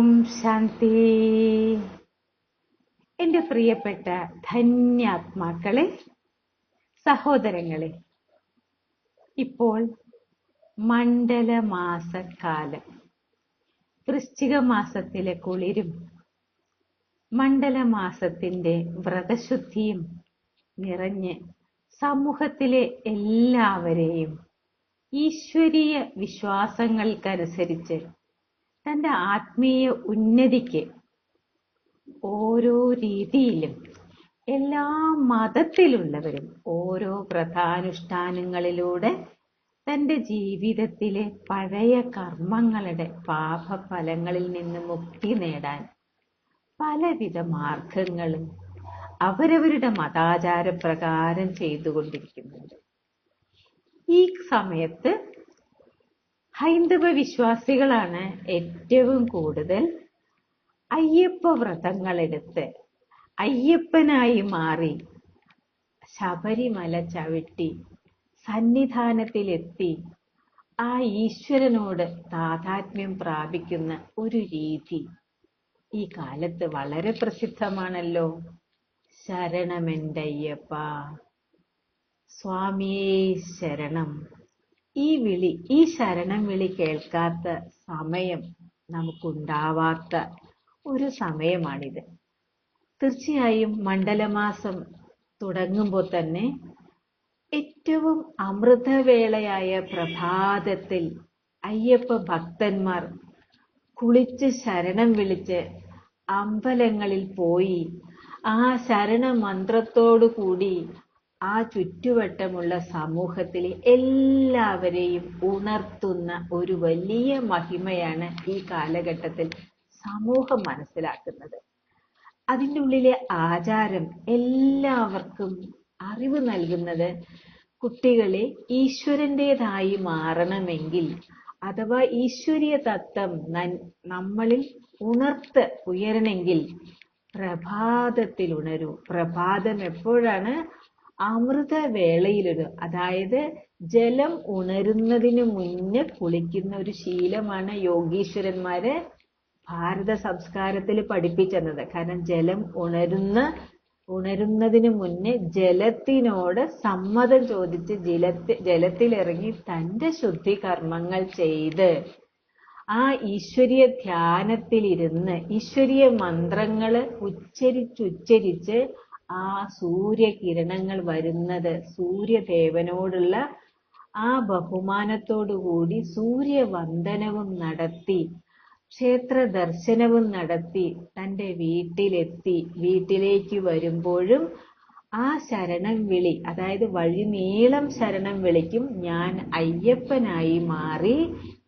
ഓം ശാന്തി. എന്റെ പ്രിയപ്പെട്ട ധന്യാത്മാക്കളെ, സഹോദരങ്ങളെ, ഇപ്പോൾ മണ്ഡലമാസക്കാലം, വൃശ്ചിക മാസത്തിലെ കുളിരും മണ്ഡലമാസത്തിന്റെ വ്രതശുദ്ധിയും നിറഞ്ഞ് സമൂഹത്തിലെ എല്ലാവരെയും ഈശ്വരീയ വിശ്വാസങ്ങൾക്കനുസരിച്ച് തന്റെ ആത്മീയ ഉന്നതിക്ക് ഓരോ രീതിയിലും എല്ലാ മതത്തിലുള്ളവരും ഓരോ വ്രതാനുഷ്ഠാനങ്ങളിലൂടെ തന്റെ ജീവിതത്തിലെ പഴയ കർമ്മങ്ങളുടെ പാപഫലങ്ങളിൽ നിന്ന് മുക്തി നേടാൻ പലവിധ മാർഗങ്ങളും അവരവരുടെ മതാചാരപ്രകാരം ചെയ്തുകൊണ്ടിരിക്കുന്നുണ്ട്. ഈ സമയത്ത് ഹൈന്ദവ വിശ്വാസികളാണ് ഏറ്റവും കൂടുതൽ അയ്യപ്പ വ്രതങ്ങളെടുത്ത് അയ്യപ്പനായി മാറി ശബരിമല ചവിട്ടി സന്നിധാനത്തിലെത്തി ആ ഈശ്വരനോട് താതാത്മ്യം പ്രാപിക്കുന്ന ഒരു രീതി ഈ കാലത്ത് വളരെ പ്രസിദ്ധമാണല്ലോ. ശരണമെന്തയ്യപ്പ, സ്വാമിയേ ശരണം. ഈ ശരണം വിളി കേൾക്കാത്ത സമയം നമുക്കുണ്ടാവാത്ത ഒരു സമയമാണിത്. തീർച്ചയായും മണ്ഡലമാസം തുടങ്ങുമ്പോൾ തന്നെ ഏറ്റവും അമൃതവേളയായ പ്രഭാതത്തിൽ അയ്യപ്പ ഭക്തന്മാർ കുളിച്ച് ശരണം വിളിച്ച് അമ്പലങ്ങളിൽ പോയി ആ ശരണമന്ത്രത്തോടു കൂടി ആ ചുറ്റുവട്ടമുള്ള സമൂഹത്തിലെ എല്ലാവരെയും ഉണർത്തുന്ന ഒരു വലിയ മഹിമയാണ് ഈ കാലഘട്ടത്തിൽ സമൂഹം മനസ്സിലാക്കുന്നത്. അതിൻ്റെ ഉള്ളിലെ ആചാരം എല്ലാവർക്കും അറിവ് നൽകുന്നത് കുട്ടികളെ ഈശ്വരൻ്റെതായി മാറണമെങ്കിൽ അഥവാ ഈശ്വരീയ തത്വം നമ്മളിൽ ഉയരണമെങ്കിൽ പ്രഭാതത്തിൽ ഉണരൂ. പ്രഭാതം എപ്പോഴാണ്? അമൃതവേളയിലൊരു, അതായത് ജലം ഉണരുന്നതിന് മുന്നേ കുളിക്കുന്ന ഒരു ശീലമാണ് യോഗീശ്വരന്മാര് ഭാരത സംസ്കാരത്തിൽ പഠിപ്പിച്ചത്. കാരണം ജലം ഉണരുന്നതിന് മുന്നേ ജലത്തിനോട് സമ്മതം ചോദിച്ച് ജലത്തിലിറങ്ങി തന്റെ ശുദ്ധി കർമ്മങ്ങൾ ചെയ്ത് ആ ഈശ്വരീയ ധ്യാനത്തിലിരുന്ന് ഈശ്വരീയ മന്ത്രങ്ങള് ഉച്ചരിച്ച് ആ സൂര്യകിരണങ്ങൾ വരുന്നത് സൂര്യദേവനോടുള്ള ആ ബഹുമാനത്തോടുകൂടി സൂര്യവന്ദനവും നടത്തി ക്ഷേത്ര ദർശനവും നടത്തി തന്റെ വീട്ടിലേക്ക് വരുമ്പോഴും ആ ശരണം വിളി, അതായത് വഴിനീളം ശരണം വിളിക്കും, ഞാൻ അയ്യപ്പനായി മാറി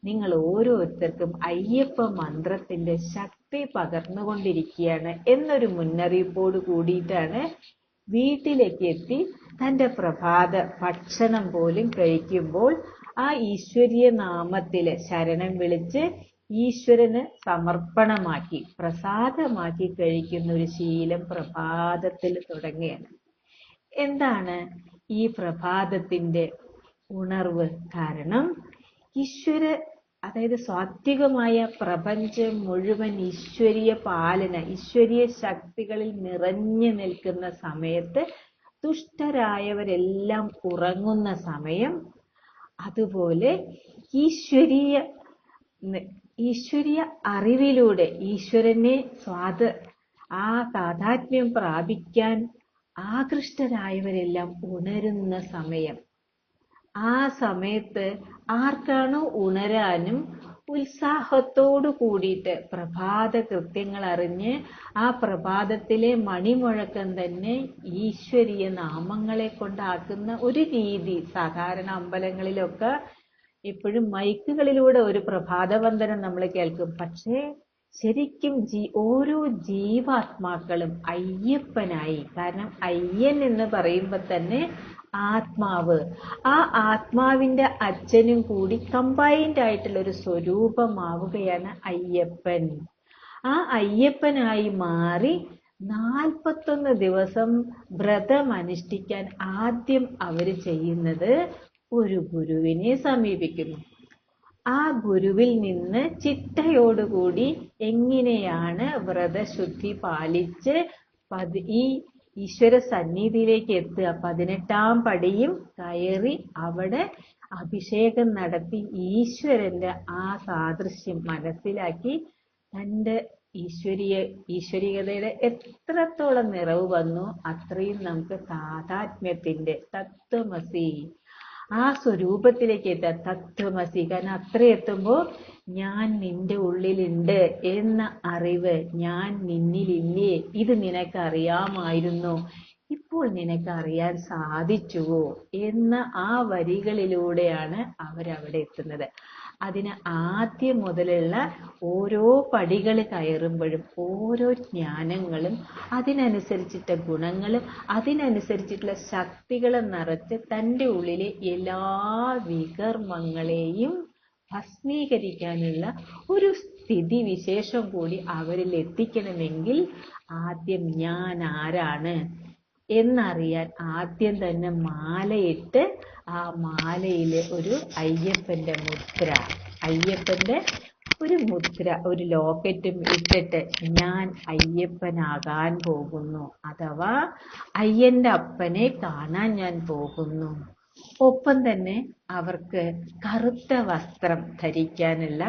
നിങ്ങൾ ഓരോരുത്തർക്കും അയ്യപ്പ മന്ത്രത്തിന്റെ ശക്തി പകർന്നുകൊണ്ടിരിക്കുകയാണ് എന്നൊരു മുന്നറിയിപ്പോട് കൂടിയിട്ടാണ് വീട്ടിലേക്ക് എത്തി തന്റെ പ്രഭാത ഭക്ഷണം പോലും കഴിക്കുമ്പോൾ ആ ഈശ്വരീയ നാമത്തില് ശരണം വിളിച്ച് ഈശ്വരന് സമർപ്പണമാക്കി പ്രസാദമാക്കി കഴിക്കുന്ന ഒരു ശീലം പ്രഭാതത്തിൽ തുടങ്ങുകയാണ്. എന്താണ് ഈ പ്രഭാതത്തിന്റെ ഉണർവ്? കാരണം അതായത് സാത്വികമായ പ്രപഞ്ചം മുഴുവൻ ഈശ്വരീയ പാലന, ഈശ്വരീയ ശക്തികളിൽ നിറഞ്ഞു നിൽക്കുന്ന സമയത്ത് ദുഷ്ടരായവരെല്ലാം ഉറങ്ങുന്ന സമയം, അതുപോലെ ഈശ്വരീയ അറിവിലൂടെ ഈശ്വരനെ ആ താതാത്മ്യം പ്രാപിക്കാൻ ആകൃഷ്ടരായവരെല്ലാം ഉണരുന്ന സമയം. ആ സമയത്ത് ആർക്കാണോ ഉണരാനും ഉത്സാഹത്തോടു കൂടിയിട്ട് പ്രഭാത കൃത്യങ്ങൾ അറിഞ്ഞ് ആ പ്രഭാതത്തിലെ മണിമുഴക്കം തന്നെ ഈശ്വരീയ നാമങ്ങളെ കൊണ്ടാക്കുന്ന ഒരു രീതി. സാധാരണ അമ്പലങ്ങളിലൊക്കെ എപ്പോഴും മൈക്കുകളിലൂടെ ഒരു പ്രഭാതവന്ദനം നമ്മൾ കേൾക്കും. പക്ഷേ ശരിക്കും ഓരോ ജീവാത്മാക്കളും അയ്യപ്പനായി, കാരണം അയ്യൻ എന്ന് പറയുമ്പോൾ തന്നെ ആത്മാവ്, ആ ആത്മാവിന്റെ അച്ഛനും കൂടി കമ്പൈൻഡ് ആയിട്ടുള്ള ഒരു സ്വരൂപമാവുകയാണ് അയ്യപ്പൻ. ആ അയ്യപ്പനായി മാറി 41 ദിവസം വ്രതം അനുഷ്ഠിക്കാൻ ആദ്യം അവര് ചെയ്യുന്നത് ഒരു ഗുരുവിനെ സമീപിക്കുന്നു. ആ ഗുരുവിൽ നിന്ന് ചിട്ടയോടുകൂടി എങ്ങനെയാണ് വ്രതശുദ്ധി പാലിച്ച് ഈ ഈശ്വര സന്നിധിയിലേക്ക് എത്തുക. 18ാം പടിയും കയറി അവിടെ അഭിഷേകം നടത്തി ഈശ്വരന്റെ ആ സാദൃശ്യം മനസ്സിലാക്കി തന്റെ ഈശ്വരീയതയുടെ എത്രത്തോളം നിറവ് വന്നു അത്രയും നമുക്ക് താതാത്മ്യത്തിന്റെ തത്വമസി ആ സ്വരൂപത്തിലേക്ക് എത്താം. തത്വമസി, കാരണം അത്ര എത്തുമ്പോ ഞാൻ നിന്റെ ഉള്ളിലുണ്ട് എന്ന അറിവ്, ഞാൻ നിന്നിലില്ലേ, ഇത് നിനക്ക് അറിയാമായിരുന്നു, ഇപ്പോൾ നിനക്ക് അറിയാൻ സാധിച്ചുവോ എന്ന ആ വരികളിലൂടെയാണ് അവരവിടെ എത്തുന്നത്. അതിന് ആദ്യം മുതലുള്ള ഓരോ പടികൾ കയറുമ്പോഴും ഓരോ ജ്ഞാനങ്ങളും അതിനനുസരിച്ചിട്ട ഗുണങ്ങളും അതിനനുസരിച്ചിട്ടുള്ള ശക്തികളും നിറച്ച് തൻ്റെ ഉള്ളിലെ എല്ലാ വികർമ്മങ്ങളെയും ഭസ്മീകരിക്കാനുള്ള ഒരു സ്ഥിതി വിശേഷം കൂടി അവരിൽ എത്തിക്കണമെങ്കിൽ ആദ്യം ഞാൻ ആരാണ് എന്നറിയാൻ ആദ്യം തന്നെ മാലയിട്ട് ആ മാലയിലെ ഒരു അയ്യപ്പന്റെ മുദ്ര, അയ്യപ്പന്റെ ഒരു മുദ്ര, ഒരു ലോക്കറ്റും ഇട്ടിട്ട് ഞാൻ അയ്യപ്പനാകാൻ പോകുന്നു, അഥവാ അയ്യന്റെ അപ്പനെ കാണാൻ ഞാൻ പോകുന്നു. ഒപ്പം തന്നെ അവർക്ക് കറുത്ത വസ്ത്രം ധരിക്കാനുള്ള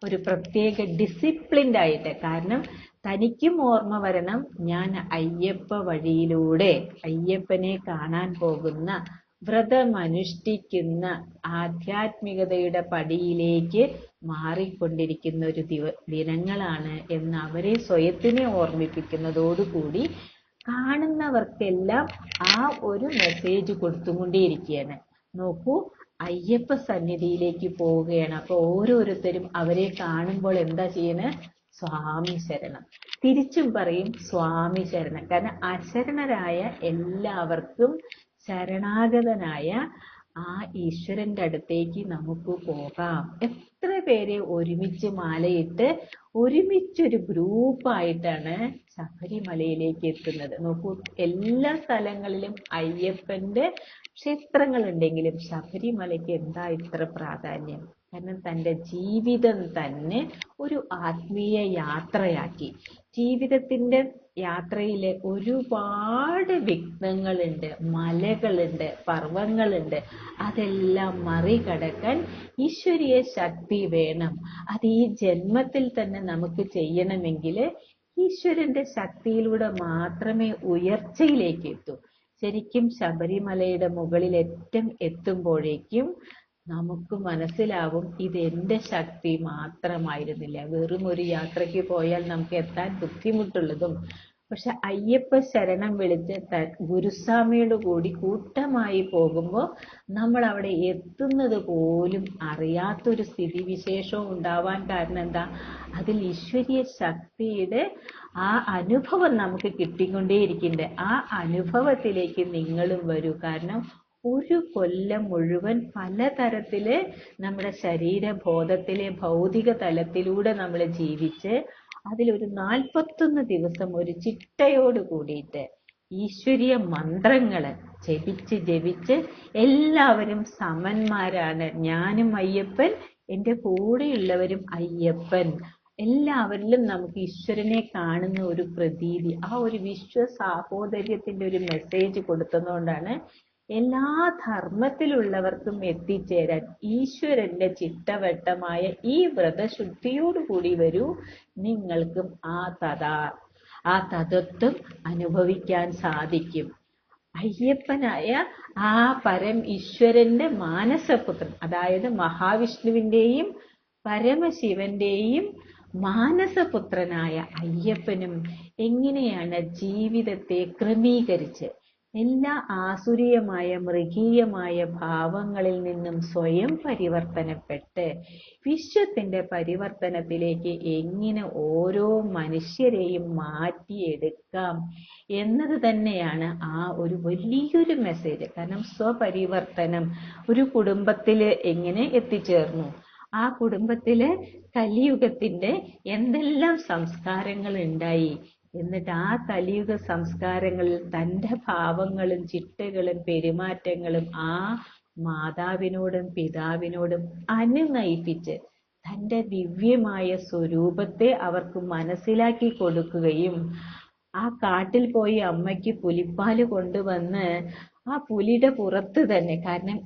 ഒരു പ്രത്യേക ഡിസിപ്ലിൻഡ് ആയിട്ട്, കാരണം തനിക്കും ഓർമ്മ വരണം ഞാൻ അയ്യപ്പ വഴിയിലൂടെ അയ്യപ്പനെ കാണാൻ പോകുന്ന, വ്രതമനുഷ്ഠിക്കുന്ന, ആധ്യാത്മികതയുടെ പടിയിലേക്ക് മാറിക്കൊണ്ടിരിക്കുന്ന ഒരു ദിനങ്ങളാണ് എന്ന് അവരെ സ്വയത്തിനെ ഓർമ്മിപ്പിക്കുന്നതോടുകൂടി കാണുന്നവർക്കെല്ലാം ആ ഒരു മെസ്സേജ് കൊടുത്തുകൊണ്ടേയിരിക്കുകയാണ്. നോക്കൂ, അയ്യപ്പ സന്നിധിയിലേക്ക് പോവുകയാണ്. അപ്പൊ ഓരോരുത്തരും അവരെ കാണുമ്പോൾ എന്താ ചെയ്യണേ? സ്വാമി ശരണം. തിരിച്ചും പറയും സ്വാമി ശരണം. കാരണം അശരണരായ എല്ലാവർക്കും ശരണാഗതനായ ആ ഈശ്വരന്റെ അടുത്തേക്ക് നമുക്ക് പോകാം. എത്ര പേരെ ഒരുമിച്ച് മാലയിട്ട് ഒരുമിച്ചൊരു ഗ്രൂപ്പായിട്ടാണ് ശബരിമലയിലേക്ക് എത്തുന്നത്. നോക്കൂ, എല്ലാ സ്ഥലങ്ങളിലും അയ്യപ്പന്റെ ക്ഷേത്രങ്ങൾ ഉണ്ടെങ്കിലും ശബരിമലയ്ക്ക് എന്താ ഇത്ര പ്രാധാന്യം? കാരണം തൻ്റെ ജീവിതം തന്നെ ഒരു ആത്മീയ യാത്രയാക്കി. ജീവിതത്തിന്റെ യാത്രയില് ഒരുപാട് വിഘ്നങ്ങളുണ്ട്, മലകളുണ്ട്, പർവ്വങ്ങളുണ്ട്. അതെല്ലാം മറികടക്കാൻ ഈശ്വരീയ ശക്തി വേണം. അത് ഈ ജന്മത്തിൽ തന്നെ നമുക്ക് ചെയ്യണമെങ്കിൽ ഈശ്വരന്റെ ശക്തിയിലൂടെ മാത്രമേ ഉയർച്ചയിലേക്ക് എത്തൂ. ശരിക്കും ശബരിമലയുടെ മുകളിൽ എത്തുമ്പോഴേക്കും നമുക്ക് മനസ്സിലാവും ഇത് എന്റെ ശക്തി മാത്രമായിരുന്നില്ല. വെറും ഒരു യാത്രയ്ക്ക് പോയാൽ നമുക്ക് എത്താൻ ബുദ്ധിമുട്ടുള്ളതും, പക്ഷെ അയ്യപ്പ ശരണം വിളിച്ച് ഗുരുസ്വാമിയോട് കൂടി കൂട്ടമായി പോകുമ്പോൾ നമ്മൾ അവിടെ എത്തുന്നത് പോലും അറിയാത്തൊരു സ്ഥിതിവിശേഷവും ഉണ്ടാവാൻ കാരണം എന്താ? അതിൽ ഈശ്വരീയ ശക്തിയുടെ ആ അനുഭവം നമുക്ക് കിട്ടിക്കൊണ്ടേയിരിക്കുന്നുണ്ട്. ആ അനുഭവത്തിലേക്ക് നിങ്ങളും വരൂ. കാരണം ഒരു കൊല്ലം മുഴുവൻ പലതരത്തില് നമ്മുടെ ശരീരബോധത്തിലെ ഭൗതിക തലത്തിലൂടെ നമ്മൾ ജീവിച്ച് അതിലൊരു 41 ദിവസം ഒരു ചിട്ടയോട് കൂടിയിട്ട് ഈശ്വരീയ മന്ത്രങ്ങള് ജപിച്ച് എല്ലാവരും സമന്മാരാണ്. ഞാനും അയ്യപ്പൻ, എൻ്റെ കൂടെയുള്ളവരും അയ്യപ്പൻ. എല്ലാവരിലും നമുക്ക് ഈശ്വരനെ കാണുന്ന ഒരു പ്രതീതി, ആ ഒരു വിശ്വ സാഹോദര്യത്തിന്റെ ഒരു മെസ്സേജ് കൊടുത്തതുകൊണ്ടാണ് എല്ലാ ധർമ്മത്തിലുള്ളവർക്കും എത്തിച്ചേരാൻ ഈശ്വരന്റെ ചിട്ടവട്ടമായ ഈ വ്രതശുദ്ധിയോടുകൂടി വരൂ, നിങ്ങൾക്കും ആ തത്വം അനുഭവിക്കാൻ സാധിക്കും. അയ്യപ്പനായ ആ പരം ഈശ്വരന്റെ മാനസപുത്രൻ, അതായത് മഹാവിഷ്ണുവിന്റെയും പരമശിവന്റെയും മാനസപുത്രനായ അയ്യപ്പനും എങ്ങനെയാണ് ജീവിതത്തെ ക്രമീകരിച്ച് എല്ലാ ആസുരീയമായ മൃഗീയമായ ഭാവങ്ങളിൽ നിന്നും സ്വയം പരിവർത്തനപ്പെട്ട് വിശ്വത്തിന്റെ പരിവർത്തനത്തിലേക്ക് എങ്ങനെ ഓരോ മനുഷ്യരെയും മാറ്റിയെടുക്കാം എന്നത് തന്നെയാണ് ആ ഒരു വലിയൊരു മെസ്സേജ്. കാരണം സ്വപരിവർത്തനം ഒരു കുടുംബത്തില് എങ്ങനെ എത്തിച്ചേർന്നു, ആ കുടുംബത്തില് കലിയുഗത്തിന്റെ എന്തെല്ലാം സംസ്കാരങ്ങൾ ഉണ്ടായി, എന്നിട്ട് ആ കലിയുഗ സംസ്കാരങ്ങളിൽ തൻ്റെ ഭാവങ്ങളും ചിട്ടകളും പെരുമാറ്റങ്ങളും ആ മാതാവിനോടും പിതാവിനോടും അനുനയിപ്പിച്ച് തന്റെ ദിവ്യമായ സ്വരൂപത്തെ അവർക്ക് മനസ്സിലാക്കി കൊടുക്കുകയും ആ കാട്ടിൽ പോയി അമ്മയ്ക്ക് പുലിപ്പാല് കൊണ്ടുവന്ന് ആ പുലിയുടെ പുറത്ത് തന്നെ, കാരണം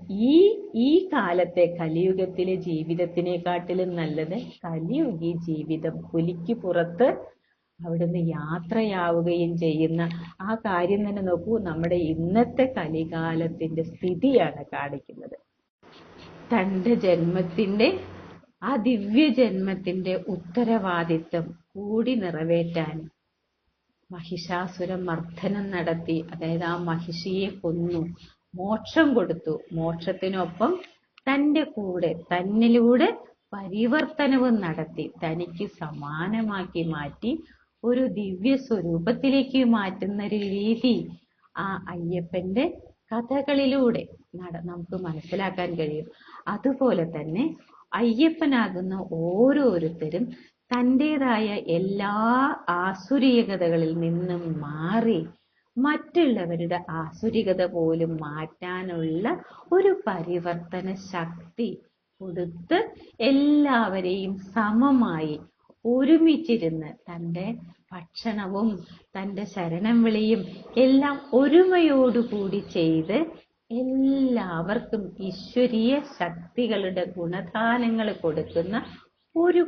ഈ കാലത്തെ കലിയുഗത്തിലെ ജീവിതത്തിനെക്കാട്ടിലും നല്ലത് കലിയുഗി ജീവിതം, പുലിക്ക് പുറത്ത് അവിടുന്ന് യാത്രയാവുകയും ചെയ്യുന്ന ആ കാര്യം തന്നെ നോക്കൂ, നമ്മുടെ ഇന്നത്തെ കലികാലത്തിന്റെ സ്ഥിതിയാണ് കാണിക്കുന്നത്. തന്റെ ജന്മത്തിന്റെ ആ ദിവ്യ ജന്മത്തിന്റെ ഉത്തരവാദിത്വം കൂടി നിറവേറ്റാൻ മഹിഷാസുര മർദ്ദനം നടത്തി, അതായത് ആ മഹിഷിയെ കൊന്നു, മോക്ഷം കൊടുത്തു. മോക്ഷത്തിനൊപ്പം തന്റെ കൂടെ തന്നിലൂടെ പരിവർത്തനവും നടത്തി തനിക്ക് സമാനമാക്കി മാറ്റി ഒരു ദിവ്യ സ്വരൂപത്തിലേക്ക് മാറ്റുന്ന ഒരു രീതി ആ അയ്യപ്പന്റെ കഥകളിലൂടെ നമുക്ക് മനസ്സിലാക്കാൻ കഴിയും. അതുപോലെ തന്നെ അയ്യപ്പനാകുന്ന ഓരോരുത്തരും തൻ്റെതായ എല്ലാ ആസുരികതകളിൽ നിന്നും മാറി മറ്റുള്ളവരുടെ ആസുരികത പോലും മാറ്റാനുള്ള ഒരു പരിവർത്തന ശക്തി കൊടുത്ത് എല്ലാവരെയും സമമായി ഒരുമിച്ചിരുന്ന് തൻ്റെ ഭക്ഷണവും തൻ്റെ ശരണം വിളിയും എല്ലാം ഒരുമയോടുകൂടി ചെയ്ത് എല്ലാവർക്കും ഈശ്വരീയ ശക്തികളുടെ ഗുണദാനങ്ങൾ കൊടുക്കുന്ന ഒരു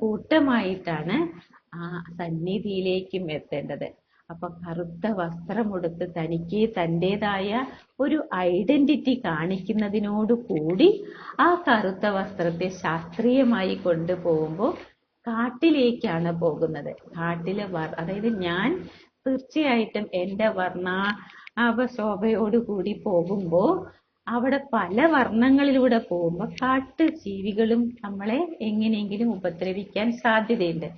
കൂട്ടമായിട്ടാണ് ആ സന്നിധിയിലേക്കും എത്തേണ്ടത്. അപ്പൊ കറുത്ത വസ്ത്രമുടുത്ത് തനിക്ക് തൻ്റെതായ ഒരു ഐഡന്റിറ്റി കാണിക്കുന്നതിനോട് കൂടി ആ കറുത്ത വസ്ത്രത്തെ ശാസ്ത്രീയമായി കൊണ്ടുപോകുമ്പോൾ കാട്ടിലേക്കാണ് പോകുന്നത്. കാട്ടിലെ അതായത് ഞാൻ തീർച്ചയായിട്ടും എൻ്റെ വർണ്ണാഭശോഭയോടുകൂടി പോകുമ്പോൾ അവിടെ പല വർണ്ണങ്ങളിലൂടെ പോകുമ്പോൾ കാട്ടു ജീവികളും നമ്മളെ എങ്ങനെയെങ്കിലും ഉപദ്രവിക്കാൻ സാധ്യതയുണ്ട്.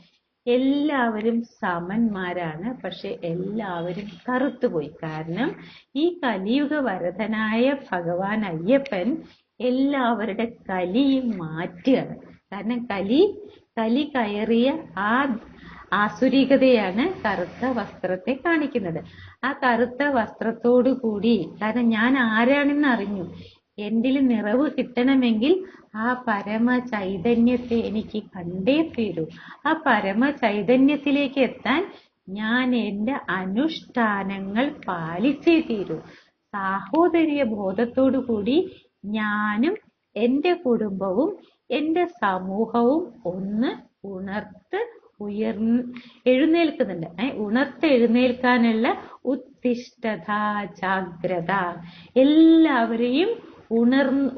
എല്ലാവരും സമന്മാരാണ്, പക്ഷെ എല്ലാവരും കറുത്തുപോയി. കാരണം ഈ കലിയുഗ വരദനായ ഭഗവാൻ അയ്യപ്പൻ എല്ലാവരുടെ കലിയും മാറ്റുകയാണ്. കാരണം കലി കയറിയ ആ ആസുരികതയാണ് കറുത്ത വസ്ത്രത്തെ കാണിക്കുന്നത്. ആ കറുത്ത വസ്ത്രത്തോടു കൂടി, കാരണം ഞാൻ ആരാണെന്ന് അറിഞ്ഞു, എന്നിൽ നിറവ് കിട്ടണമെങ്കിൽ ആ പരമ ചൈതന്യത്തെ എനിക്ക് കണ്ടേ തീരൂ. ആ പരമ ചൈതന്യത്തിലേക്ക് എത്താൻ ഞാൻ എൻ്റെ അനുഷ്ഠാനങ്ങൾ പാലിച്ചേ തീരൂ. സാഹോദര്യ ബോധത്തോടു കൂടി ഞാനും എൻ്റെ കുടുംബവും എൻ്റെ സമൂഹവും ഒന്ന് എഴുന്നേൽക്കുന്നുണ്ട്. ഉണർത്തെഴുന്നേൽക്കാനുള്ള ഉത്തിഷ്ഠത, ജാഗ്രത, എല്ലാവരെയും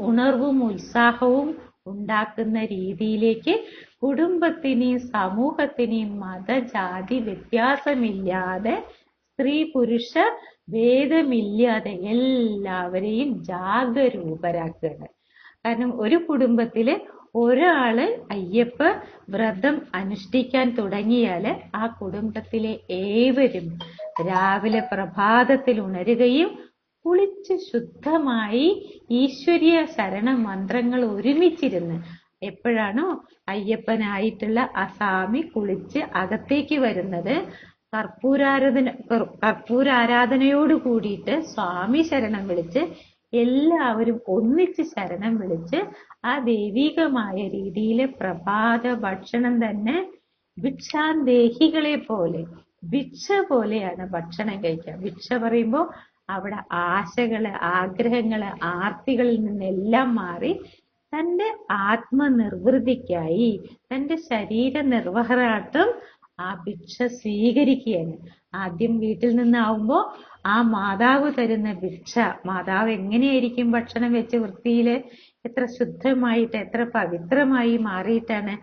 ഉണർവും ഉത്സാഹവും ഉണ്ടാക്കുന്ന രീതിയിലേക്ക് കുടുംബത്തിനെയും സമൂഹത്തിനെയും മതജാതി വ്യത്യാസമില്ലാതെ സ്ത്രീ പുരുഷ ഭേദമില്ലാതെ എല്ലാവരെയും ജാഗരൂപരാക്കുകയാണ്. കാരണം ഒരു കുടുംബത്തില് ഒരാള് അയ്യപ്പ വ്രതം അനുഷ്ഠിക്കാൻ തുടങ്ങിയാല് ആ കുടുംബത്തിലെ ഏവരും രാവിലെ പ്രഭാതത്തിൽ ഉണരുകയും കുളിച്ച് ശുദ്ധമായി ഈശ്വരീയ ശരണ മന്ത്രങ്ങൾ ഒരുമിച്ചിരുന്ന്, എപ്പോഴാണോ അയ്യപ്പനായിട്ടുള്ള ആ സ്വാമി കുളിച്ച് അകത്തേക്ക് വരുന്നത്, കർപ്പൂരാരാധനയോട് കൂടിയിട്ട് സ്വാമി ശരണം വിളിച്ച് എല്ലാവരും ഒന്നിച്ച് ശരണം വിളിച്ച് ആ ദൈവികമായ രീതിയിലെ പ്രഭാത ഭക്ഷണം തന്നെ ഭിക്ഷാന്തേഹികളെ പോലെ ഭിക്ഷ പോലെയാണ് ഭക്ഷണം കഴിക്കുക. ഭിക്ഷ പറയുമ്പോൾ അവിടെ ആശകള്, ആഗ്രഹങ്ങള്, ആർത്തികളിൽ നിന്നെല്ലാം മാറി തന്റെ ആത്മനിർവൃതിക്കായി തന്റെ ശരീര നിർവഹണാർത്ഥം ആ ഭിക്ഷ സ്വീകരിക്കുകയാണ്. ആദ്യം വീട്ടിൽ നിന്നാവുമ്പോ ആ മാതാവ് തരുന്ന ഭിക്ഷ, മാതാവ് എങ്ങനെയായിരിക്കും ഭക്ഷണം വെച്ച് വൃത്തിയില് എത്ര ശുദ്ധമായിട്ട് എത്ര പവിത്രമായി മാറിയിട്ടാണ്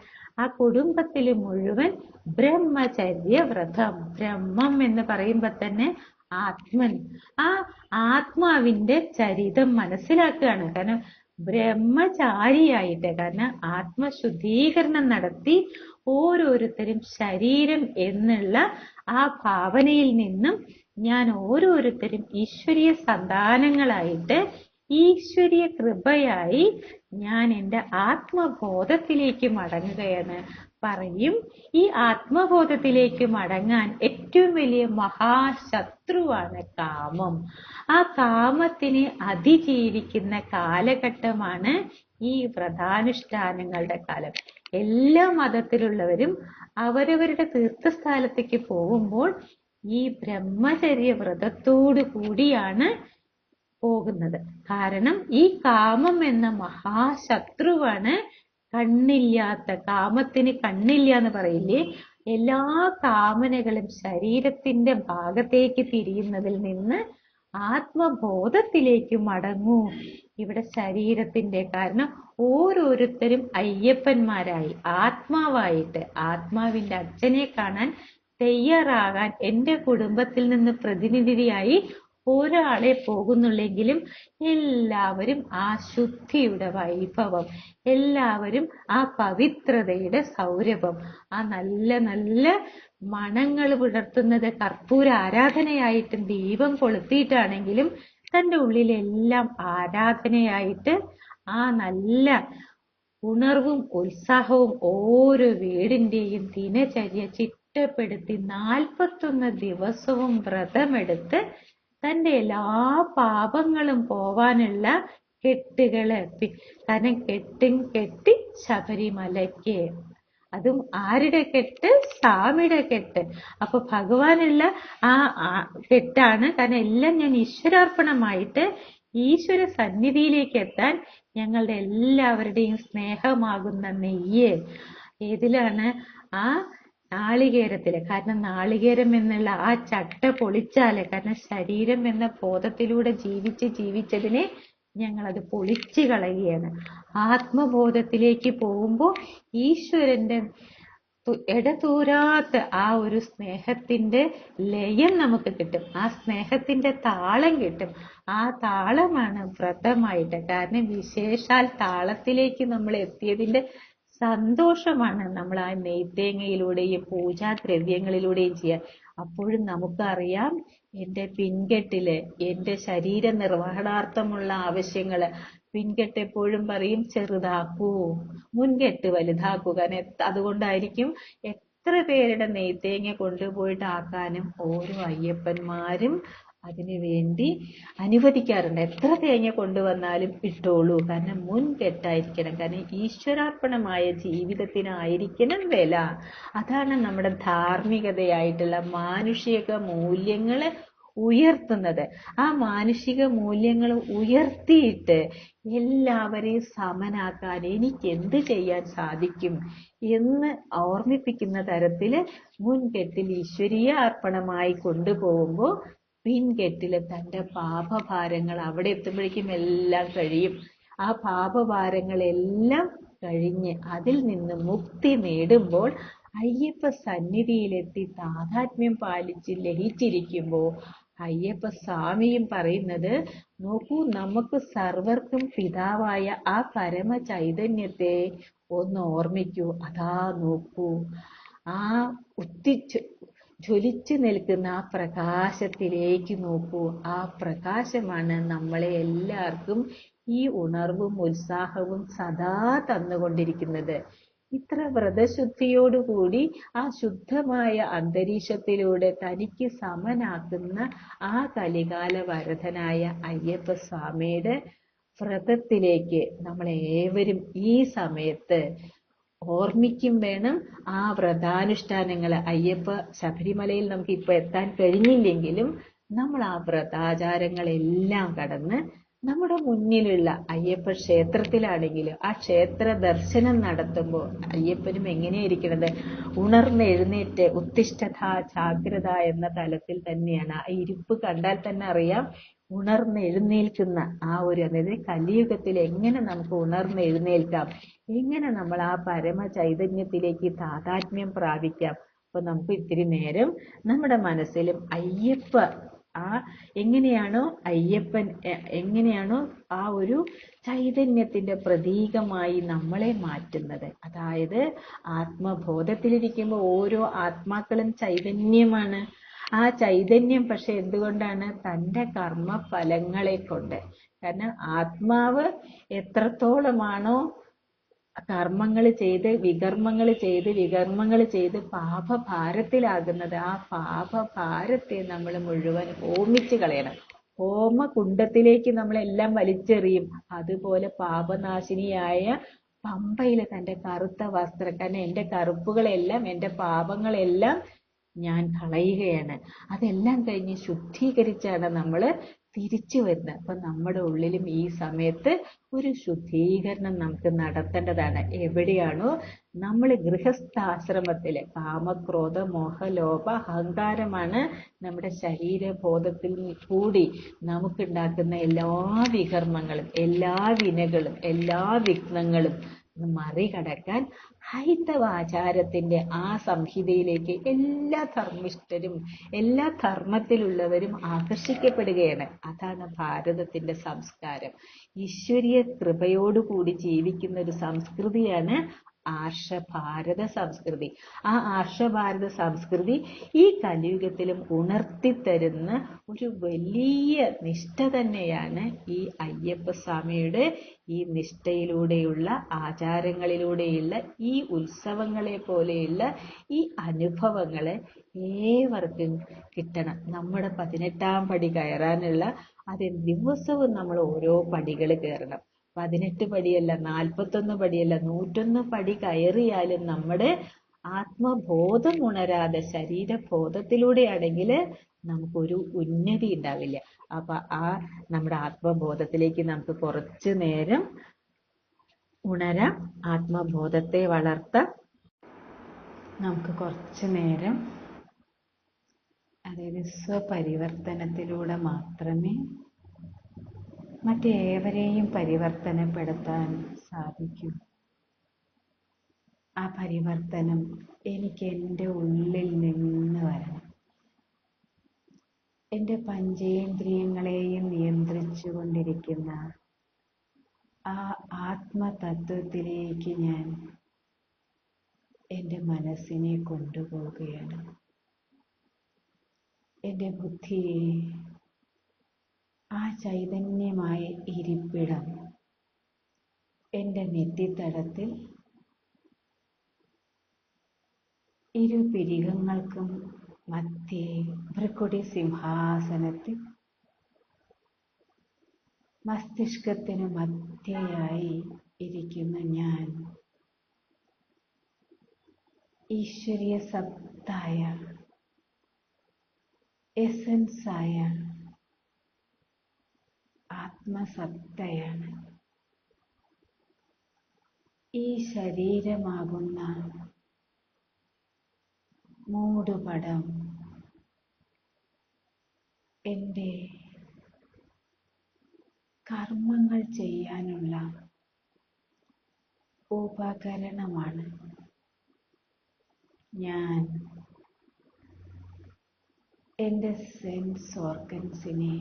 ആ കുടുംബത്തില് മുഴുവൻ ബ്രഹ്മചര്യ വ്രതം. ബ്രഹ്മം എന്ന് പറയുമ്പോ തന്നെ ആ ആത്മാവിന്റെ ചരിതം മനസ്സിലാക്കുകയാണ്. കാരണം ബ്രഹ്മചാരിയായിട്ട്, കാരണം ആത്മശുദ്ധീകരണം നടത്തി ഓരോരുത്തരും ശരീരം എന്നുള്ള ആ ഭാവനയിൽ നിന്നും ഞാൻ ഓരോരുത്തരും ഈശ്വരീയ സന്താനങ്ങളായിട്ട് ഈശ്വരീയ കൃപയായി ഞാൻ എന്റെ ആത്മബോധത്തിലേക്ക് മടങ്ങുകയാണ് പറയും. ഈ ആത്മബോധത്തിലേക്ക് മടങ്ങാൻ ഏറ്റവും വലിയ മഹാശത്രുവാണ് കാമം. ആ കാമത്തിനെ അതിജീവിക്കുന്ന കാലഘട്ടമാണ് ഈ വ്രതാനുഷ്ഠാനങ്ങളുടെ കാലം. എല്ലാ മതത്തിലുള്ളവരും അവരവരുടെ തീർത്ഥസ്ഥലത്തേക്ക് പോകുമ്പോൾ ഈ ബ്രഹ്മചര്യ വ്രതത്തോടു കൂടിയാണ് പോകുന്നത്. കാരണം ഈ കാമം എന്ന മഹാശത്രുവാണ് കണ്ണില്ലാത്ത, കാമത്തിന് കണ്ണില്ല എന്ന് പറയില്ലേ, എല്ലാ കാമനകളും ശരീരത്തിന്റെ ഭാഗത്തേക്ക് തിരിയുന്നതിൽ നിന്ന് ആത്മബോധത്തിലേക്ക് മടങ്ങൂ. ഇവിടെ ശരീരത്തിന്റെ കാരണം ഓരോരുത്തരും അയ്യപ്പന്മാരായി ആത്മാവായിട്ട് ആത്മാവിന്റെ അച്ഛനെ കാണാൻ തയ്യാറാകാൻ എന്റെ കുടുംബത്തിൽ നിന്ന് പ്രതിനിധിയായി ഒരാളെ പോകുന്നുള്ളെങ്കിലും എല്ലാവരും ആ ശുദ്ധിയുടെ വൈഭവം, എല്ലാവരും ആ പവിത്രതയുടെ സൗരഭം, ആ നല്ല നല്ല മണങ്ങൾ വിടർത്തുന്നത് കർപ്പൂര ആരാധനയായിട്ടും ദീപം കൊളുത്തിയിട്ടാണെങ്കിലും തന്റെ ഉള്ളിലെല്ലാം ആരാധനയായിട്ട് ആ നല്ല ഉണർവും ഉത്സാഹവും ഓരോ വീടിന്റെയും ദിനചര്യ ചിട്ടപ്പെടുത്തി 41 ദിവസവും വ്രതമെടുത്ത് തന്റെ എല്ലാ പാപങ്ങളും പോവാനുള്ള കെട്ടുകള്, കാരണം കെട്ടി ശബരിമലയ്ക്ക്. അതും ആരുടെ കെട്ട്? സ്വാമിയുടെ കെട്ട്. അപ്പൊ ഭഗവാനുള്ള ആ കെട്ടാണ്. കാരണം എല്ലാം ഞാൻ ഈശ്വരാർപ്പണമായിട്ട് ഈശ്വര സന്നിധിയിലേക്ക് എത്താൻ ഞങ്ങളുടെ എല്ലാവരുടെയും സ്നേഹമാകുന്ന നെയ്യ് ഏതിലാണ്? ആ നാളികേരത്തില്. കാരണം നാളികേരം എന്നുള്ള ആ ചട്ട പൊളിച്ചാല്, കാരണം ശരീരം എന്ന ബോധത്തിലൂടെ ജീവിച്ചതിനെ ഞങ്ങളത് പൊളിച്ചു കളയുകയാണ്. ആത്മബോധത്തിലേക്ക് പോകുമ്പോ ഈശ്വരന്റെ ഇടതൂരാത്ത ആ ഒരു സ്നേഹത്തിന്റെ ലയം നമുക്ക് കിട്ടും. ആ സ്നേഹത്തിന്റെ താളം കിട്ടും. ആ താളമാണ് വ്രതമായിട്ട്. കാരണം വിശേഷാൽ താളത്തിലേക്ക് നമ്മൾ എത്തിയതിന്റെ സന്തോഷമാണ് നമ്മൾ ആ നെയ്ത്തേങ്ങയിലൂടെയും പൂജാദ്രവ്യങ്ങളിലൂടെയും ചെയ്യാൻ. അപ്പോഴും നമുക്കറിയാം എന്റെ പിൻകെട്ടില് എന്റെ ശരീര നിർവഹണാർത്ഥമുള്ള ആവശ്യങ്ങള് പിൻകെട്ട് എപ്പോഴും പറയും ചെറുതാക്കൂ, മുൻകെട്ട് വലുതാക്കൂ. കാരണം അതുകൊണ്ടായിരിക്കും എത്ര പേരുടെ നെയ്ത്തേങ്ങ കൊണ്ടുപോയിട്ട് ആക്കാനും ഓരോ അയ്യപ്പന്മാരും അതിനു വേണ്ടി അനുവദിക്കാറുണ്ട്. എത്ര തേങ്ങ കൊണ്ടുവന്നാലും ഇട്ടോളൂ, കാരണം മുൻകെട്ടായിരിക്കണം. കാരണം ഈശ്വരാർപ്പണമായ ജീവിതത്തിനായിരിക്കണം വില. അതാണ് നമ്മുടെ ധാർമ്മികതയായിട്ടുള്ള മാനുഷിക മൂല്യങ്ങളെ ഉയർത്തുന്നത്. ആ മാനുഷിക മൂല്യങ്ങൾ ഉയർത്തിയിട്ട് എല്ലാവരെയും സമനാക്കാൻ എനിക്ക് എന്ത് ചെയ്യാൻ സാധിക്കും എന്ന് ഓർമ്മിപ്പിക്കുന്ന തരത്തില് മുൻകെട്ടിൽ ഈശ്വരീയ അർപ്പണമായി കൊണ്ടുപോകുമ്പോൾ പിൻകെട്ടില് തന്റെ പാപഭാരങ്ങൾ അവിടെ എത്തുമ്പോഴേക്കും എല്ലാം കഴിയും. ആ പാപഭാരങ്ങളെല്ലാം കഴിഞ്ഞ് അതിൽ നിന്ന് മുക്തി നേടുമ്പോൾ അയ്യപ്പ സന്നിധിയിലെത്തി താതാത്മ്യം പാലിച്ച് ലയിച്ചിരിക്കുമ്പോ അയ്യപ്പ സ്വാമിയും പറയുന്നത്, നോക്കൂ, നമുക്ക് സർവർക്കും പിതാവായ ആ പരമ ചൈതന്യത്തെ ഒന്ന് ഓർമ്മിക്കൂ. അതാ നോക്കൂ, ആ ജ്വലിച്ചു നിൽക്കുന്ന ആ പ്രകാശത്തിലേക്ക് നോക്കൂ. ആ പ്രകാശമാണ് നമ്മളെ എല്ലാവർക്കും ഈ ഉണർവും ഉത്സാഹവും സദാ തന്നുകൊണ്ടിരിക്കുന്നത്. ഇത്ര വ്രതശുദ്ധിയോടുകൂടി ആ ശുദ്ധമായ അന്തരീക്ഷത്തിലൂടെ തനിക്ക് സമനാക്കുന്ന ആ കലികാല വരദനായ അയ്യപ്പ സ്വാമിയുടെ വ്രതത്തിലേക്ക് നമ്മളേവരും ഈ സമയത്ത് ഓർമ്മിക്കും വേണം. ആ വ്രതാനുഷ്ഠാനങ്ങള് അയ്യപ്പ ശബരിമലയിൽ നമുക്ക് ഇപ്പൊ എത്താൻ കഴിഞ്ഞില്ലെങ്കിലും നമ്മൾ ആ വ്രതാചാരങ്ങളെല്ലാം കടന്ന് നമ്മുടെ മുന്നിലുള്ള അയ്യപ്പ ക്ഷേത്രത്തിലാണെങ്കിലും ആ ക്ഷേത്ര ദർശനം നടത്തുമ്പോൾ അയ്യപ്പനും എങ്ങനെയായിരിക്കണത്? ഉണർന്നെഴുന്നേറ്റ് ഉത്തിഷ്ഠത ജാഗ്രത എന്ന തലത്തിൽ തന്നെയാണ്. ആ ഇരിപ്പ് കണ്ടാൽ തന്നെ അറിയാം ഉണർന്നെഴുന്നേൽക്കുന്ന ആ ഒരു, അതായത് കലിയുഗത്തിൽ എങ്ങനെ നമുക്ക് ഉണർന്നെഴുന്നേൽക്കാം, എങ്ങനെ നമ്മൾ ആ പരമ ചൈതന്യത്തിലേക്ക് താതാത്മ്യം പ്രാപിക്കാം. അപ്പൊ നമുക്ക് ഇത്തിരി നേരം നമ്മുടെ മനസ്സിലും അയ്യപ്പ എങ്ങനെയാണോ അയ്യപ്പൻ എങ്ങനെയാണോ ആ ഒരു ചൈതന്യത്തിന്റെ പ്രതീകമായി നമ്മളെ മാറ്റുന്നത്, അതായത് ആത്മബോധത്തിലിരിക്കുമ്പോൾ ഓരോ ആത്മാക്കളും ചൈതന്യമാണ്. ആ ചൈതന്യം പക്ഷെ എന്തുകൊണ്ടാണ്? തന്റെ കർമ്മ ഫലങ്ങളെ കൊണ്ട്. കാരണം ആത്മാവ് എത്രത്തോളമാണോ കർമ്മങ്ങൾ ചെയ്ത് വികർമ്മങ്ങൾ ചെയ്ത് പാപഭാരത്തിലാകുന്നത്, ആ പാപഭാരത്തെ നമ്മൾ മുഴുവൻ ഹോമിച്ച് കളയണം. ഹോമകുണ്ഡത്തിലേക്ക് നമ്മളെല്ലാം വലിച്ചെറിയും. അതുപോലെ പാപനാശിനിയായ പമ്പയില് തന്റെ കറുത്ത വസ്ത്രം, കാരണം എന്റെ കറുപ്പുകളെല്ലാം എന്റെ പാപങ്ങളെല്ലാം ഞാൻ കളയുകയാണ്. അതെല്ലാം കഴിഞ്ഞ് ശുദ്ധീകരിച്ചാണ് നമ്മൾ തിരിച്ചു വരുന്നത്. അപ്പൊ നമ്മുടെ ഉള്ളിലും ഈ സമയത്ത് ഒരു ശുദ്ധീകരണം നമുക്ക് നടത്തേണ്ടതാണ്. എവിടെയാണോ നമ്മൾ ഗൃഹസ്ഥാശ്രമത്തില് കാമക്രോധ മോഹ ലോഭ അഹങ്കാരമാണ് നമ്മുടെ ശരീരബോധത്തിൽ കൂടി നമുക്കുണ്ടാക്കുന്ന എല്ലാ വികർമ്മങ്ങളും എല്ലാ വിനകളും എല്ലാ വിഘ്നങ്ങളും മറികടക്കാൻ ഹൈന്ദവ ആചാരത്തിന്റെ ആ സംഹിതയിലേക്ക് എല്ലാ ധർമ്മിഷ്ഠരും എല്ലാ ധർമ്മത്തിലുള്ളവരും ആകർഷിക്കപ്പെടുകയാണ്. അതാണ് ഭാരതത്തിന്റെ സംസ്കാരം. ഈശ്വരീയ കൃപയോടുകൂടി ജീവിക്കുന്ന ഒരു സംസ്കൃതിയാണ് ആർഷഭാരത സംസ്കൃതി. ആ ആർഷഭാരത സംസ്കൃതി ഈ കലിയുഗത്തിലും ഉണർത്തിത്തരുന്ന ഒരു വലിയ നിഷ്ഠ തന്നെയാണ് ഈ അയ്യപ്പസ്വാമിയുടെ ഈ നിഷ്ഠയിലൂടെയുള്ള ആചാരങ്ങളിലൂടെയുള്ള ഈ ഉത്സവങ്ങളെ പോലെയുള്ള ഈ അനുഭവങ്ങള് ഏവർക്കും കിട്ടണം. നമ്മുടെ 18ാം പടി കയറാനുള്ള അത് ദിവസവും നമ്മൾ ഓരോ പടികൾ കയറണം. 18 പടിയല്ല, 41 പടിയല്ല, 101 പടി കയറിയാലും നമ്മുടെ ആത്മബോധം ഉണരാതെ ശരീരബോധത്തിലൂടെയാണെങ്കിൽ നമുക്കൊരു ഉന്നതി ഉണ്ടാവില്ല. അപ്പൊ നമ്മുടെ ആത്മബോധത്തിലേക്ക് നമുക്ക് കുറച്ചു നേരം ഉണരാം, ആത്മബോധത്തെ വളർത്താം. നമുക്ക് കുറച്ചു നേരം, അതായത് സ്വപരിവർത്തനത്തിലൂടെ മാത്രമേ മറ്റേവരെയും പരിവർത്തനപ്പെടുത്താൻ സാധിക്കൂ. ആ പരിവർത്തനം എനിക്ക് എൻ്റെ ഉള്ളിൽ നിന്ന് വരണം. എൻ്റെ പഞ്ചേന്ദ്രിയങ്ങളെയും നിയന്ത്രിച്ചു കൊണ്ടിരിക്കുന്ന ആ ആത്മതത്വത്തിലേക്ക് ഞാൻ എൻ്റെ മനസ്സിനെ കൊണ്ടുപോവുകയാണ്. എൻ്റെ ബുദ്ധിയെ ആ ചൈതന്യമായ ഇരിപ്പിടം എൻ്റെ നെറ്റിത്തടത്തിൽ ഇരുപിരികങ്ങൾക്കും മധ്യേ ഭൃക്കുടി സിംഹാസനത്തിൽ മസ്തിഷ്കത്തിന് മധ്യയായി ഇരിക്കുന്ന ഞാൻ ഈശ്വരീയ സത്തായ എസൻസായ ആത്മസത്തയാണ്. ഈ ശരീരമാകുന്ന മൂടുപടം എൻ്റെ കർമ്മങ്ങൾ ചെയ്യാനുള്ള ഉപകരണമാണ്. ഞാൻ എൻ്റെ സെൻസ് ഓർഗൻസിനെ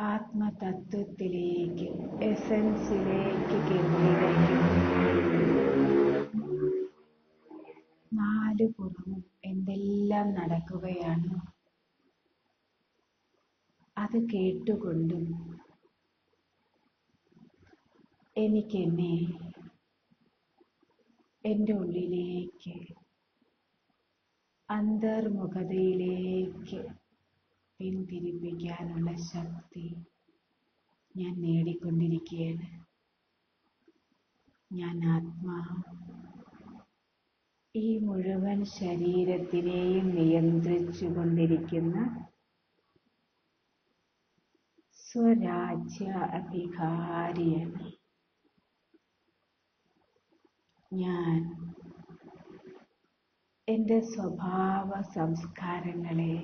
ആത്മതത്വത്തിലേക്ക്, എസൻസിലേക്ക് കേന്ദ്രീകരിക്കുന്നു. നാലുപുറവും എന്തെല്ലാം നടക്കുകയാണ് അത് കേട്ടുകൊണ്ടും എനിക്കെന്നെ എൻ്റെ ഉള്ളിലേക്ക് അന്തർമുഖതയിലേക്ക് പിന്തിരിപ്പിക്കാനുള്ള ശക്തി ഞാൻ നേടിക്കൊണ്ടിരിക്കുകയാണ്. ഞാൻ ആത്മാ ഈ മുഴുവൻ ശരീരത്തിനെയും നിയന്ത്രിച്ചു കൊണ്ടിരിക്കുന്ന സ്വരാജ്യ അധികാരിയാണ്. ഞാൻ എൻ്റെ സ്വഭാവ സംസ്കാരങ്ങളെ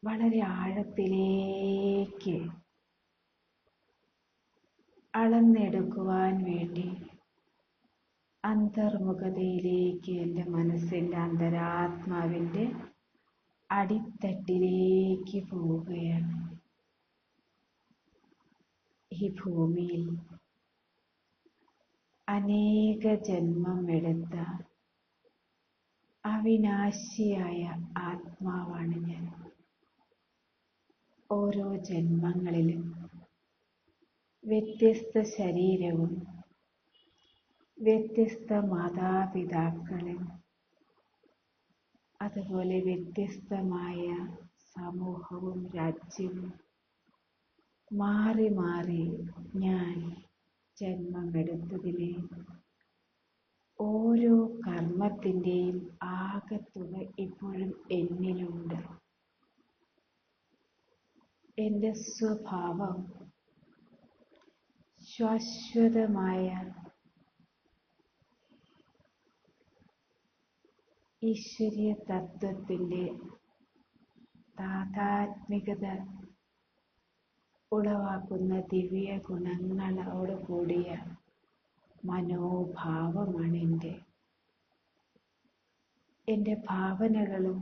വളരെ ആഴത്തിലേക്ക് അളന്നെടുക്കുവാൻ വേണ്ടി അന്തർമുഖതയിലേക്ക്, എൻ്റെ മനസ്സിൻ്റെ അന്തരാത്മാവിൻ്റെ അടിത്തട്ടിലേക്ക് പോവുകയാണ്. ഈ ഭൂമിയിൽ അനേക ജന്മം എടുത്ത ആ അവിനാശിയായ ആത്മാവാണ് ഞാൻ. ഓരോ ജന്മങ്ങളിലും വ്യത്യസ്ത ശരീരവും വ്യത്യസ്ത മാതാപിതാക്കളും അതുപോലെ വ്യത്യസ്തമായ സമൂഹവും രാജ്യവും മാറി മാറി ഞാൻ ജന്മമെടുത്തതിലെ ഓരോ കർമ്മത്തിൻ്റെയും ആകത്തുക ഇപ്പോഴും എന്നിലുണ്ട്. എൻ്റെ സ്വഭാവം ശാശ്വതമായ ഈശ്വരീയ തത്വത്തിൻ്റെ താതാത്മ്യത ഉളവാക്കുന്ന ദിവ്യ ഗുണങ്ങളോട് കൂടിയ മനോഭാവമാണ് എൻ്റെ ഭാവനകളും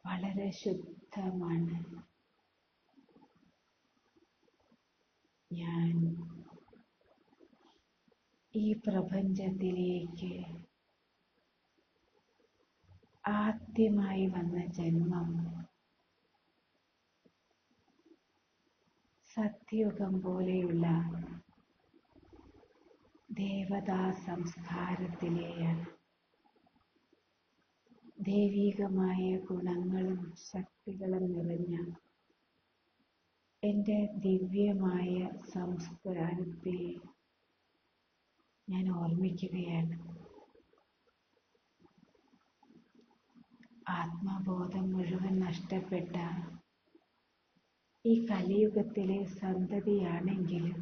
വളരെ ശുദ്ധമാണ്. ഞാൻ ഈ പ്രപഞ്ചത്തിലേക്ക് ആദ്യമായി വന്ന ജന്മം സത്യയുഗം പോലെയുള്ള ദേവതാ സംസ്കാരത്തിലെയാണ്. ദൈവികമായ ഗുണങ്ങളും ശക്തികളും നിറഞ്ഞ എൻ്റെ ദിവ്യമായ സംസ്കാരത്തെ ഞാൻ ഓർമ്മിക്കുകയാണ്. ആത്മബോധം മുഴുവൻ നഷ്ടപ്പെട്ട ഈ കലിയുഗത്തിലെ സന്തതിയാണെങ്കിലും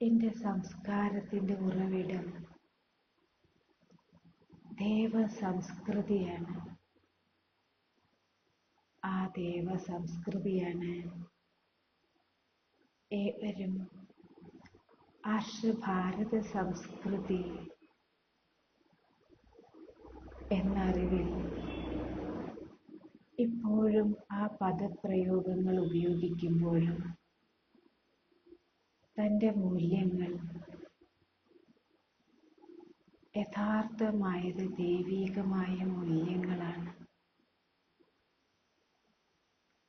എൻ്റെ സംസ്കാരത്തിൻ്റെ ഉറവിടം ദേവസംസ്കൃതിയാണ്. ആ ദേവസംസ്കൃതിയാണ് ഏവരും ആർഷഭാരത സംസ്കൃതി എന്നറിവിൽ ഇപ്പോഴും ആ പദപ്രയോഗങ്ങൾ ഉപയോഗിക്കുമ്പോഴും തൻ്റെ മൂല്യങ്ങൾ യഥാർത്ഥമായത് ദൈവികമായ മൂല്യങ്ങളാണ്.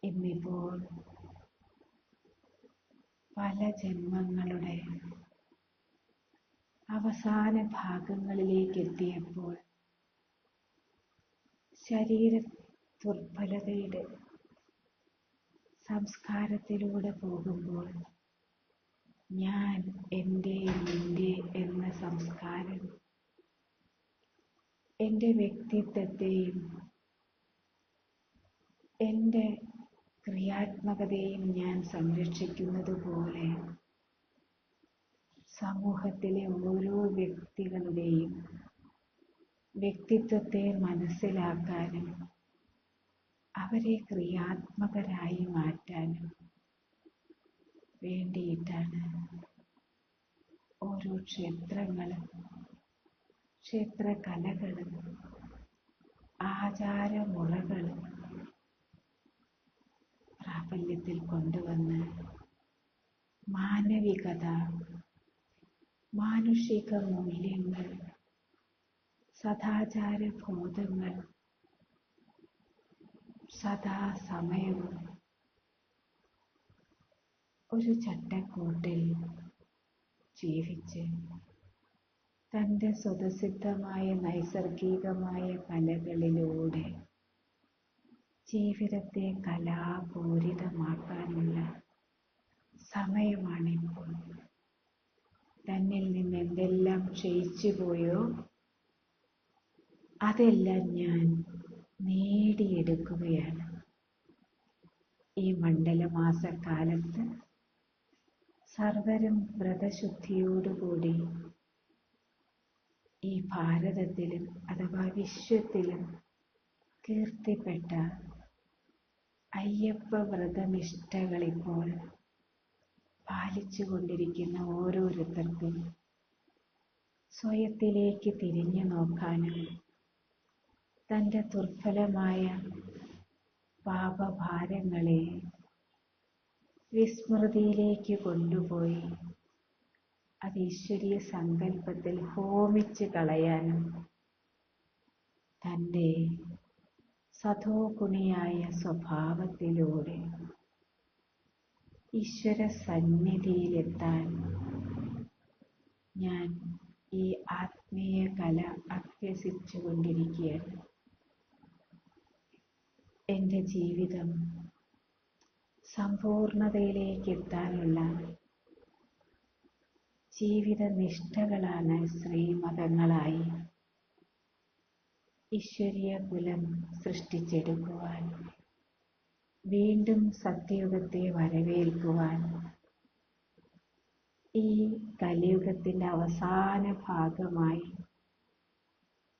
ഇന്നിപ്പോൾ പല ജന്മങ്ങളുടെ അവസാന ഭാഗങ്ങളിലേക്ക് എത്തിയപ്പോൾ ശരീര ദുർബലതയുടെ സംസ്കാരത്തിലൂടെ പോകുമ്പോൾ ഞാൻ, എൻ്റെ, നിന്റെ എന്ന സംസ്കാരം എൻ്റെ വ്യക്തിത്വത്തെയും എൻ്റെ ക്രിയാത്മകതയും ഞാൻ സംരക്ഷിക്കുന്നത് പോലെ സമൂഹത്തിലെ ഓരോ വ്യക്തികളുടെയും വ്യക്തിത്വത്തെ മനസ്സിലാക്കാനും അവരെ ക്രിയാത്മകരായി മാറ്റാനും വേണ്ടിയിട്ടാണ് ഓരോ ക്ഷേത്രങ്ങളും ക്ഷേത്രകലകളും ആചാരമുറകളും പ്രാബല്യത്തിൽ കൊണ്ടുവന്ന് മാനവികത, മാനുഷിക മൂല്യങ്ങൾ, സദാചാര ബോധങ്ങൾ സദാസമയവും ഒരു ചട്ടക്കൂട്ടിൽ ജീവിച്ച് തൻ്റെ സ്വതസിദ്ധമായ നൈസർഗികമായ കലകളിലൂടെ ജീവിതത്തെ കലാപൂരിതമാക്കാനുള്ള സമയമാണിപ്പോൾ. തന്നിൽ നിന്ന് എന്തെല്ലാം ക്ഷയിച്ചു പോയോ അതെല്ലാം ഞാൻ നേടിയെടുക്കുകയാണ്. ഈ മണ്ഡലമാസക്കാലത്ത് സർവരും വ്രതശുദ്ധിയോടുകൂടി ഈ ഭാരതത്തിലും അഥവാ വിശ്വത്തിലും കീർത്തിപ്പെട്ട അയ്യപ്പ വ്രതനിഷ്ഠകളിപ്പോൾ പാലിച്ചു കൊണ്ടിരിക്കുന്ന ഓരോരുത്തർക്കും സ്വയത്തിലേക്ക് തിരിഞ്ഞു നോക്കാനും തൻ്റെ ദുർബലമായ പാപഭാരങ്ങളെ വിസ്മൃതിയിലേക്ക് കൊണ്ടുപോയി അത് ഈശ്വരീയ സങ്കല്പത്തിൽ ഹോമിച്ച് കളയാനും തൻ്റെ സതോ ഗുണിയായ സ്വഭാവത്തിലൂടെ ഈശ്വര സന്നിധിയിലെത്താൻ ഞാൻ ഈ ആത്മീയ കല അഭ്യസിച്ചു കൊണ്ടിരിക്കുകയാണ്. എൻ്റെ ജീവിതം സമ്പൂർണതയിലേക്ക് എത്താനുള്ള ജീവിത നിഷ്ഠകളാണ് ശ്രീമതങ്ങളായി ഈശ്വരീയ കുലം സൃഷ്ടിച്ചെടുക്കുവാൻ, വീണ്ടും സത്യയുഗത്തെ വരവേൽക്കുവാൻ, ഈ കലിയുഗത്തിൻ്റെ അവസാന ഭാഗമായി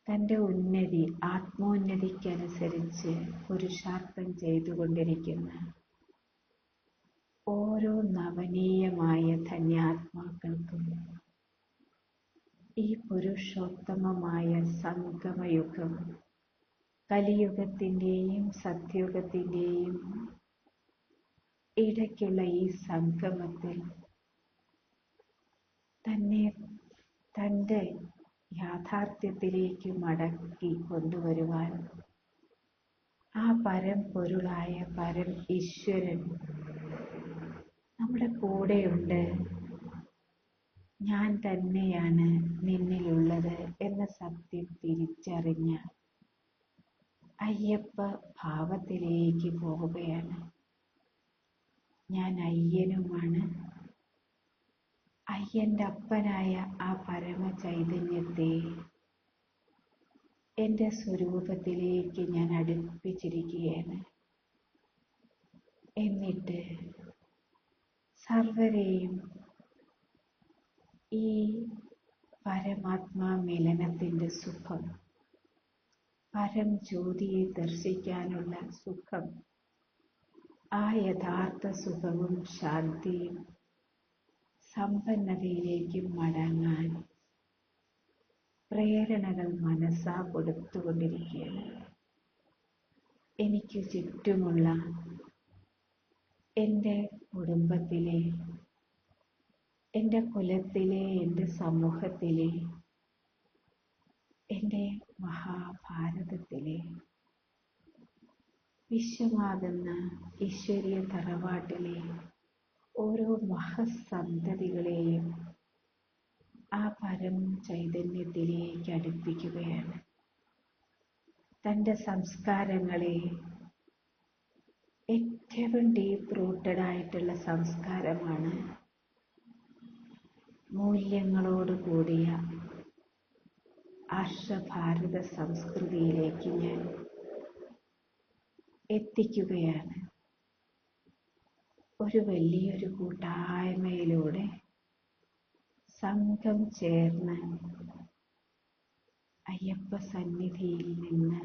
തൻ്റെ ഉന്നതി, ആത്മോന്നതിക്കനുസരിച്ച് പുരുഷാർത്ഥം ചെയ്തുകൊണ്ടിരിക്കുന്ന ഓരോ നവനീയമായ ധന്യാത്മാക്കൾക്കും ഈ പുരുഷോത്തമമായ സംഗമയുഗം, കലിയുഗത്തിൻ്റെയും സത്യയുഗത്തിൻ്റെയും ഇടയ്ക്കുള്ള ഈ സംഗമത്തിൽ തന്നെ തൻ്റെ യാഥാർത്ഥ്യത്തിലേക്ക് മടക്കി കൊണ്ടുവരുവാൻ ആ പരംപൊരുളായ പരം ഈശ്വരൻ നമ്മുടെ കൂടെയുണ്ട്. ഞാൻ തന്നെയാണ് നിന്നിലുള്ളത് എന്ന സത്യം തിരിച്ചറിഞ്ഞ അയ്യപ്പ ഭാവത്തിലേക്ക് പോവുകയാണ്. ഞാൻ അയ്യനുമാണ്. അയ്യൻ്റെ അപ്പനായ ആ പരമചൈതന്യത്തെ എൻ്റെ സ്വരൂപത്തിലേക്ക് ഞാൻ അടുപ്പിച്ചിരിക്കുകയാണ്. എന്നിട്ട് സർവരെയും ഈ പരമാത്മാ മിലനത്തിൻ്റെ സുഖം, പരം ജ്യോതിയെ ദർശിക്കാനുള്ള സുഖം, ആ യഥാർത്ഥ സുഖവും ശാന്തിയും സമ്പന്നതയിലേക്ക് മടങ്ങാൻ പ്രേരണകൾ മനസ്സാ കൊടുത്തുകൊണ്ടിരിക്കുകയാണ്. എനിക്ക് ചുറ്റുമുള്ള എൻ്റെ കുടുംബത്തിലെ, എൻ്റെ കുലത്തിലെ, എൻ്റെ സമൂഹത്തിലെ, എൻ്റെ മഹാഭാരതത്തിലെ വിശ്വമാകുന്ന ഈശ്വരീയ തറവാട്ടിലെ ഓരോ മഹസന്തതികളെയും ആ പരം ചൈതന്യത്തിലേക്ക് അടുപ്പിക്കുകയാണ്. തൻ്റെ സംസ്കാരങ്ങളെ, ഏറ്റവും ഡീപ്പ് റൂട്ടഡ് ആയിട്ടുള്ള സംസ്കാരമാണ് മൂല്യങ്ങളോട് കൂടിയ ആർഷഭാരത സംസ്കൃതിയിലേക്ക് ഞാൻ എത്തിക്കുകയാണ്. ഒരു വലിയൊരു കൂട്ടായ്മയിലൂടെ സംഘം ചേർന്ന് അയ്യപ്പ സന്നിധിയിൽ നിന്ന്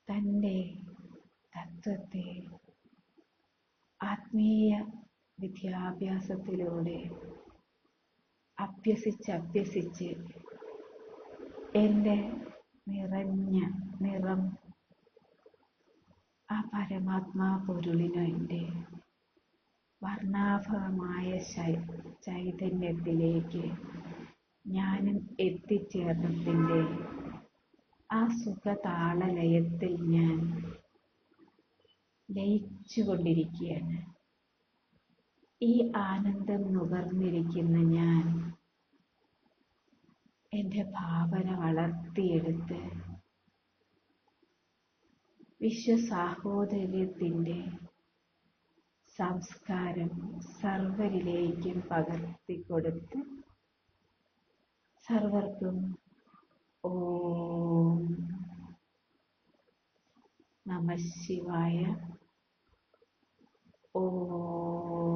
തൻ്റെ തത്വത്തെ ആത്മീയ വിദ്യാഭ്യാസത്തിലൂടെ അഭ്യസിച്ച് എൻ്റെ നിറഞ്ഞ നിറം ആ പരമാത്മാ പൊരുളിനു എൻ്റെ വർണ്ണാഭമായ ചൈതന്യത്തിലേക്ക് ഞാനും എത്തിച്ചേർന്നതിൻ്റെ ആ സുഖതാളലയത്തിൽ ഞാൻ ലയിച്ചു കൊണ്ടിരിക്കുകയാണ്. ഈ ആനന്ദം നുകർന്നിരിക്കുന്ന ഞാൻ എൻ്റെ ഭാവന വളർത്തിയെടുത്ത് വിശ്വസാഹോദര്യത്തിൻ്റെ സംസ്കാരം സർവരിലേക്കും പകർത്തിക്കൊടുത്ത് സർവർക്കും ഓം നമഃ ശിവായ, ഓം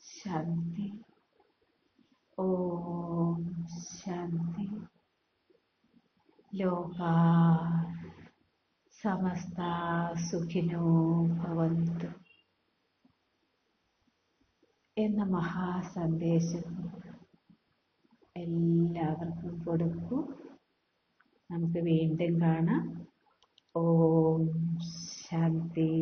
ശാന്തി, ഓം ശാന്തി. ലോകാ സമസ്താ സുഖിനോ ഭവന്തു എന്ന മഹാസന്ദേശം എല്ലാവർക്കും കൊടുക്കൂ. നമുക്ക് വീണ്ടും കാണാം. ഓം ശാന്തി.